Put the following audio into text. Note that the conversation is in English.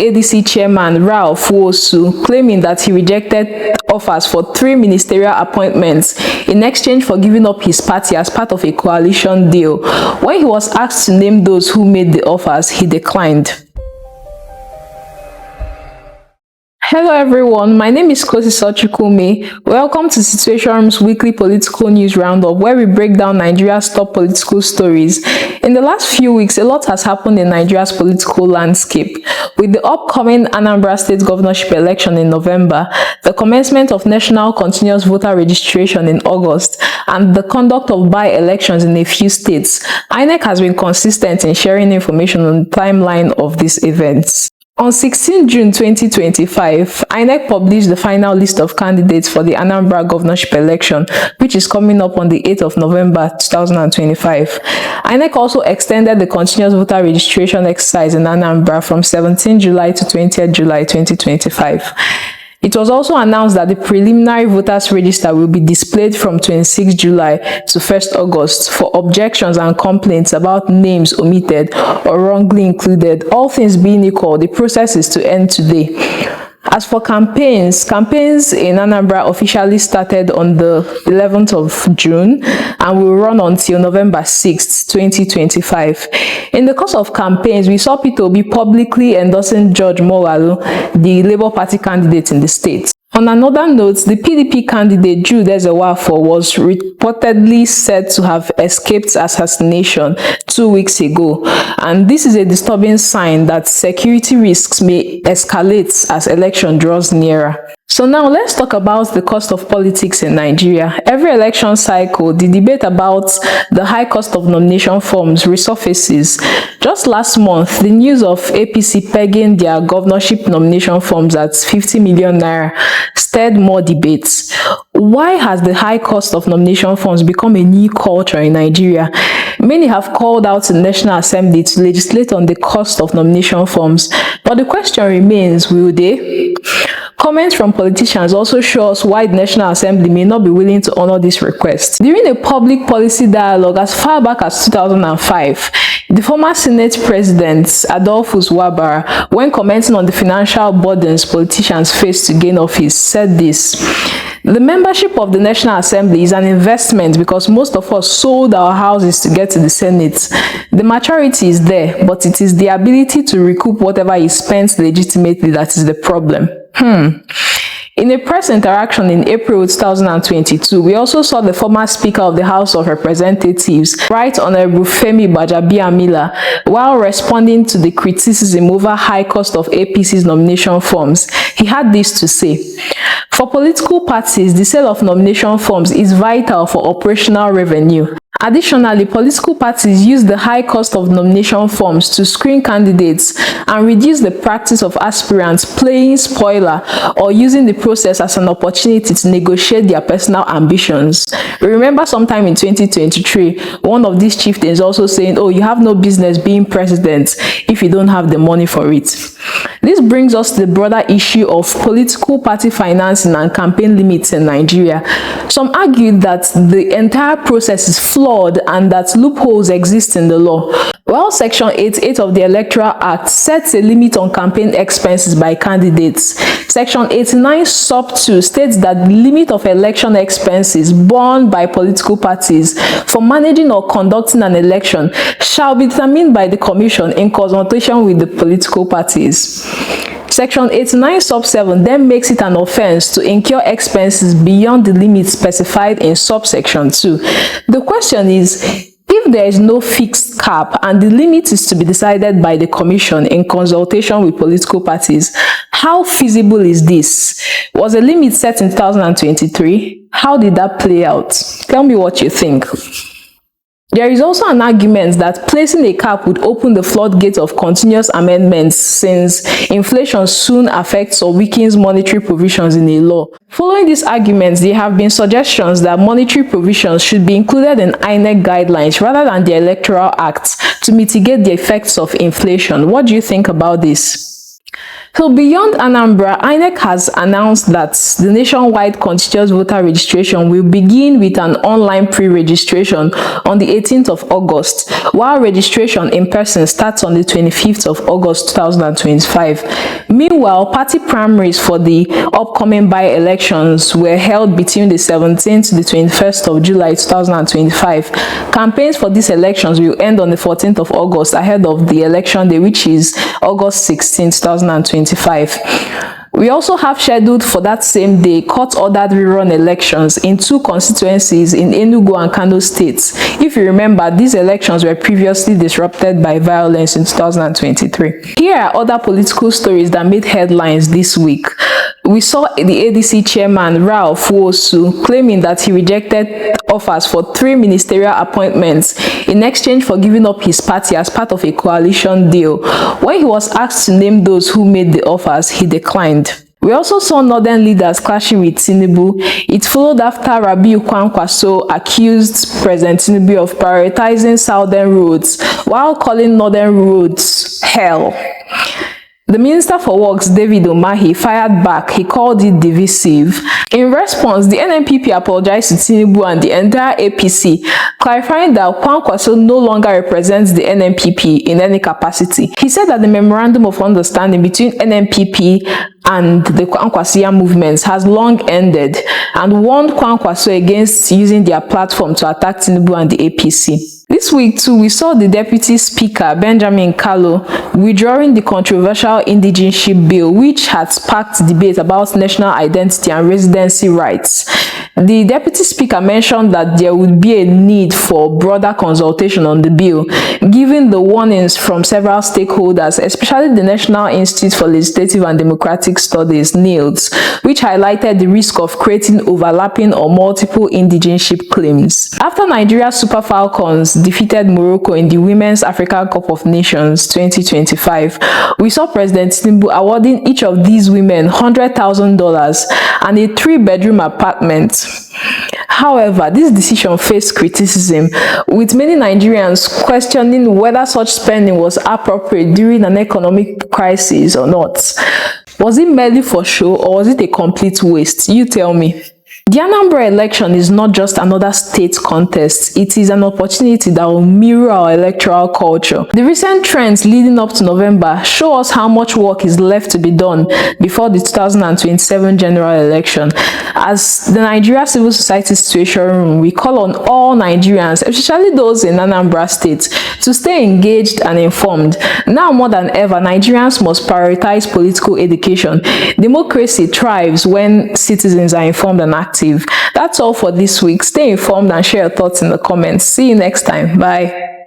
ADC chairman Ralph Wosu, claiming that he rejected offers for 3 ministerial appointments in exchange for giving up his party as part of a coalition deal. When he was asked to name those who made the offers, he declined. Hello everyone, my name is Kosi Sochikume. Welcome to Situation Room's weekly political news roundup, where we break down Nigeria's top political stories. In the last few weeks, a lot has happened in Nigeria's political landscape. With the upcoming Anambra State Governorship Election in November, the commencement of national continuous voter registration in August, and the conduct of by-elections in a few states, INEC has been consistent in sharing information on the timeline of these events. On 16 June 2025, INEC published the final list of candidates for the Anambra Governorship Election, which is coming up on the 8th of November 2025. INEC also extended the continuous voter registration exercise in Anambra from 17 July to 20th July 2025. It was also announced that the preliminary voters register will be displayed from 26 July to 1st August for objections and complaints about names omitted or wrongly included. All things being equal, the process is to end today. As for campaigns in Anambra officially started on the 11th of June and will run until November 6th, 2025. In the course of campaigns, we saw Peter Obi publicly endorsing George Mowalu, the Labour Party candidate in the state. On another note, the PDP candidate Jude Ezewafo was reportedly said to have escaped assassination 2 weeks ago, and this is a disturbing sign that security risks may escalate as election draws nearer. So now let's talk about the cost of politics in Nigeria. Every election cycle, the debate about the high cost of nomination forms resurfaces. Just last month, the news of APC pegging their governorship nomination forms at 50 million naira stirred more debates. Why has the high cost of nomination forms become a new culture in Nigeria? Many have called out the National Assembly to legislate on the cost of nomination forms, but the question remains, will they? Comments from politicians also show us why the National Assembly may not be willing to honor this request. During a public policy dialogue as far back as 2005, the former Senate President Adolphus Wabara, when commenting on the financial burdens politicians face to gain office, said this: "The membership of the National Assembly is an investment because most of us sold our houses to get to the Senate. The maturity is there, but it is the ability to recoup whatever is spent legitimately that is the problem." In a press interaction in April 2022, we also saw the former Speaker of the House of Representatives, Right Honorable Femi Gbajabiamila, while responding to the criticism over high cost of APC's nomination forms. He had this to say: "For political parties, the sale of nomination forms is vital for operational revenue. Additionally, political parties use the high cost of nomination forms to screen candidates and reduce the practice of aspirants playing spoiler or using the process as an opportunity to negotiate their personal ambitions." We remember sometime in 2023, one of these chieftains also saying, "Oh, you have no business being president if you don't have the money for it." This brings us to the broader issue of political party financing and campaign limits in Nigeria. Some argued that the entire process is flawed and that loopholes exist in the law. While Section 88 of the Electoral Act sets a limit on campaign expenses by candidates, Section 89 sub 2 states that the limit of election expenses borne by political parties for managing or conducting an election shall be determined by the Commission in consultation with the political parties. Section 89 sub 7 then makes it an offense to incur expenses beyond the limits specified in subsection 2. The question is, if there is no fixed cap and the limit is to be decided by the Commission in consultation with political parties, how feasible is this? Was a limit set in 2023? How did that play out? Tell me what you think. There is also an argument that placing a cap would open the floodgate of continuous amendments, since inflation soon affects or weakens monetary provisions in a law. Following these arguments, there have been suggestions that monetary provisions should be included in INEC guidelines rather than the Electoral Act to mitigate the effects of inflation. What do you think about this? So beyond Anambra, INEC has announced that the nationwide continuous voter registration will begin with an online pre-registration on the 18th of August, while registration in person starts on the 25th of August 2025. Meanwhile, party primaries for the upcoming by-elections were held between the 17th to the 21st of July 2025. Campaigns for these elections will end on the 14th of August ahead of the election day, which is August 16, 2025. We also have scheduled for that same day court-ordered rerun elections in 2 constituencies in Enugu and Kano states. If you remember, these elections were previously disrupted by violence in 2023. Here are other political stories that made headlines this week. We saw the ADC chairman Ralph Wosu claiming that he rejected offers for 3 ministerial appointments in exchange for giving up his party as part of a coalition deal. When he was asked to name those who made the offers, he declined. We also saw northern leaders clashing with Tinubu. It followed after Rabiu Kwankwaso accused President Tinubu of prioritizing southern roads while calling northern roads hell. The Minister for Works, David Umahi, fired back. He called it divisive. In response, the NNPP apologized to Tinubu and the entire APC, clarifying that Kwankwaso no longer represents the NNPP in any capacity. He said that the memorandum of understanding between NNPP and the Kwankwasia movements has long ended and warned Kwankwaso against using their platform to attack Tinubu and the APC. This week too, we saw the Deputy Speaker, Benjamin Kalu, withdrawing the controversial indigenship bill, which had sparked debate about national identity and residency rights. The Deputy Speaker mentioned that there would be a need for broader consultation on the bill, given the warnings from several stakeholders, especially the National Institute for Legislative and Democratic Studies, NILS, which highlighted the risk of creating overlapping or multiple indigenship claims. After Nigeria's Super Falcons defeated Morocco in the Women's African Cup of Nations 2025, we saw President Tinubu awarding each of these women $100,000 and a 3-bedroom apartment. However, this decision faced criticism, with many Nigerians questioning whether such spending was appropriate during an economic crisis or not. Was it merely for show or was it a complete waste? You tell me. The Anambra election is not just another state contest, it is an opportunity that will mirror our electoral culture. The recent trends leading up to November show us how much work is left to be done before the 2027 general election. As the Nigeria Civil Society Situation Room, we call on all Nigerians, especially those in Anambra State, to stay engaged and informed. Now more than ever, Nigerians must prioritize political education. Democracy thrives when citizens are informed and active. That's all for this week. Stay informed and share your thoughts in the comments. See you next time. Bye.